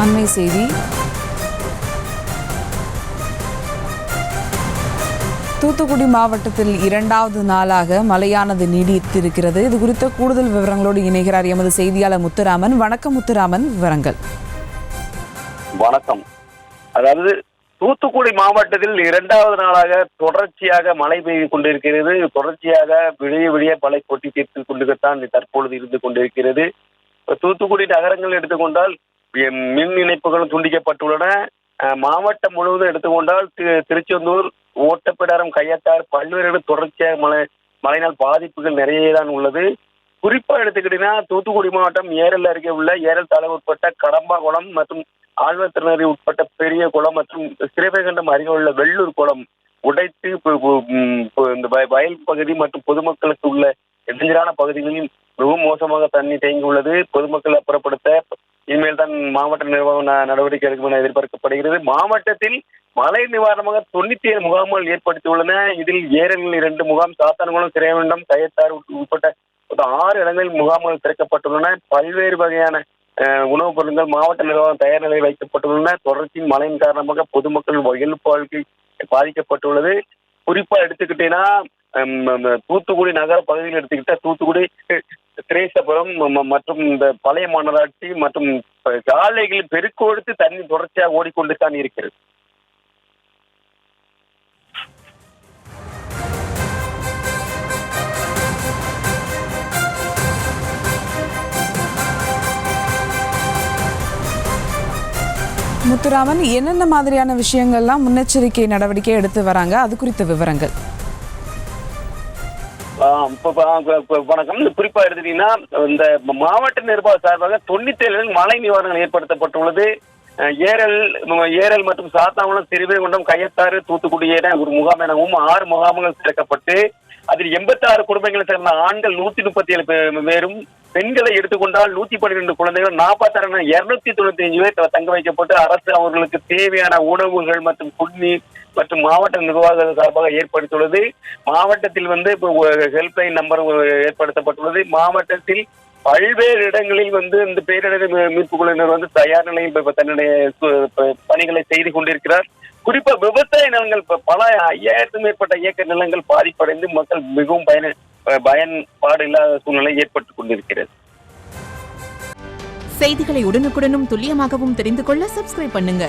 அண்மை செய்தி. தூத்துக்குடி மாவட்டத்தில் 2வது நாளாக மழையானது நீடித்திருக்கிறது. இது குறித்த கூடுதல் விவரங்களோடு இணைகிறார் எமது செய்தியாளர் முத்துராமன். வணக்கம் முத்துராமன், விவரங்கள். வணக்கம். அதாவது தூத்துக்குடி மாவட்டத்தில் 2வது நாளாக தொடர்ச்சியாக மழை பெய்து கொண்டிருக்கிறது. தொடர்ச்சியாக விடிய மழை கொட்டி தீர்த்து கொண்டுதான் தற்பொழுது இருந்து கொண்டிருக்கிறது. தூத்துக்குடி நகரங்கள் எடுத்துக்கொண்டால் மின் இணைப்புகளும் துண்டிக்கப்பட்டுள்ளன. மாவட்டம் முழுவதும் எடுத்துக்கொண்டால் திருச்செந்தூர், ஓட்டப்பிடாரம், கையத்தார் பல்வேறு தொடர்ச்சியாக மழையினால் பாதிப்புகள் நிறைய தான் உள்ளது. குறிப்பா எடுத்துக்கிட்டீங்கன்னா தூத்துக்குடி மாவட்டம் ஏரல் அருகே உள்ள ஏரல் தாலுகா உட்பட்ட கடம்பாகுளம் மற்றும் ஆழ்வார் திருநகரி உட்பட்ட பெரிய குளம் மற்றும் சிறுவைகண்டம் அருகே உள்ள வெள்ளூர் குளம் உடைத்து இந்த வயல் பகுதி மற்றும் பொதுமக்களுக்கு உள்ள இடைஞ்சலான பகுதிகளில் மிகவும் மோசமாக தண்ணி தேங்கி உள்ளது. பொதுமக்களை அப்புறப்படுத்த இனிமேல் தான் மாவட்ட நிர்வாகம் நடவடிக்கை எடுக்கும் என எதிர்பார்க்கப்படுகிறது. மாவட்டத்தில் மழை நிவாரணமாக 97 முகாம்கள் ஏற்படுத்தியுள்ளன. இதில் ஏரலில் 2 முகாம், சாத்தான்குளம், சிறைவண்டம், கயத்தாறு உட்பட்ட 6 இடங்களில் முகாம்கள் திறக்கப்பட்டுள்ளன. பல்வேறு வகையான உணவுப் பொருட்கள் மாவட்ட நிர்வாகம் தயார் நிலையில் வைக்கப்பட்டுள்ளன. தொடர்ச்சியின் மழையின் காரணமாக பொதுமக்கள் இயல்பு வாழ்க்கை பாதிக்கப்பட்டுள்ளது. குறிப்பா எடுத்துக்கிட்டீங்கன்னா தூத்துக்குடி நகர பகுதியில் எடுத்துக்கிட்டா தூத்துக்குடி, திரேசபுரம் மற்றும் இந்த பழைய மாநகராட்சி மற்றும் சாலைகளில் பெருக்கெடுத்து தண்ணி தொடர்ச்சியாக ஓடிக்கொண்டு தான் இருக்கிறது. முத்துராமன், என்னென்ன மாதிரியான விஷயங்கள்லாம் முன்னெச்சரிக்கை நடவடிக்கை எடுத்து வராங்க, அது குறித்த விவரங்கள்? வணக்கம். குறிப்பா எடுத்துட்டீங்கன்னா இந்த மாவட்ட நிர்வாக சார்பாக 97 மழை நிவாரணங்கள் ஏற்படுத்தப்பட்டுள்ளது. ஏரல் மற்றும் சாத்தாங்குளம், சிறுவைகுண்டம், கையத்தாறு, தூத்துக்குடி என ஒரு முகாம் எனவும் 6 முகாம்கள் திறக்கப்பட்டு அதில் 86 குடும்பங்களை சேர்ந்த ஆண்கள் 137 பேரும், பெண்களை எடுத்துக்கொண்டால் 112 குழந்தைகள், 295 பேர் தங்க வைக்கப்பட்டு அரசு அவர்களுக்கு தேவையான உணவுகள் மற்றும் குடிநீர் மற்றும் மாவட்ட நிர்வாக சார்பாக ஏற்படுத்தியுள்ளது. மாவட்டத்தில் இப்போ ஹெல்ப்லைன் நம்பர் ஏற்படுத்தப்பட்டுள்ளது. மாவட்டத்தில் பல்வேறு இடங்களில் இந்த பேரிடர் மீட்பு குழுவினர் தயார் நிலையில் தன்னுடைய பணிகளை செய்து கொண்டிருக்கிறார். குறிப்பா விவசாய நிலங்கள் பல 5000க்கும் மேற்பட்ட ஏக்கர் நிலங்கள் பாதிப்படைந்து மக்கள் மிகவும் பயன்பாடு இல்லாத சூழ்நிலை ஏற்பட்டுக் கொண்டிருக்கிறது. செய்திகளை உடனுக்குடனும் துல்லியமாகவும் தெரிந்து கொள்ள சப்ஸ்கிரைப் பண்ணுங்க.